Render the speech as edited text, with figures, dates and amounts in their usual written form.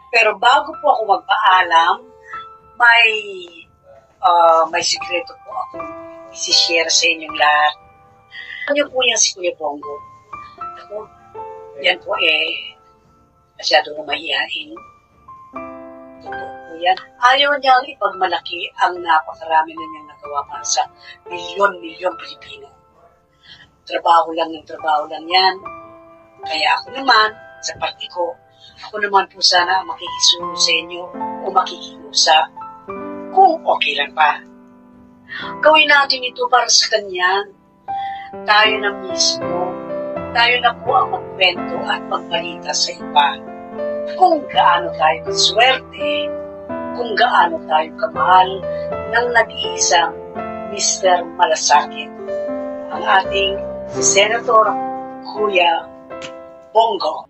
Pero bago po ako magpaalam, may sikreto po ako isi-share sa inyong lahat. Ano po yan si Kuya Bongo? Ako, yan po masyado na mahihain. Totoo po yan. Ayaw niyang ipagmalaki ang napakarami na niyang nagawa para sa milyon-milyon Pilipino. Trabaho lang yan. Kaya ako naman, sa parte ko, ako naman po sana makikisunod sa inyo o makikiusap kung okay lang pa. Gawin natin ito para sa kanya. Tayo na mismo, tayo na po ang magkwento at magbalita sa iba kung gaano tayo kaswerte, kung gaano tayo kamahal ng nag-iisang Mr. Malasakit, ang ating Senator Kuya Bongo.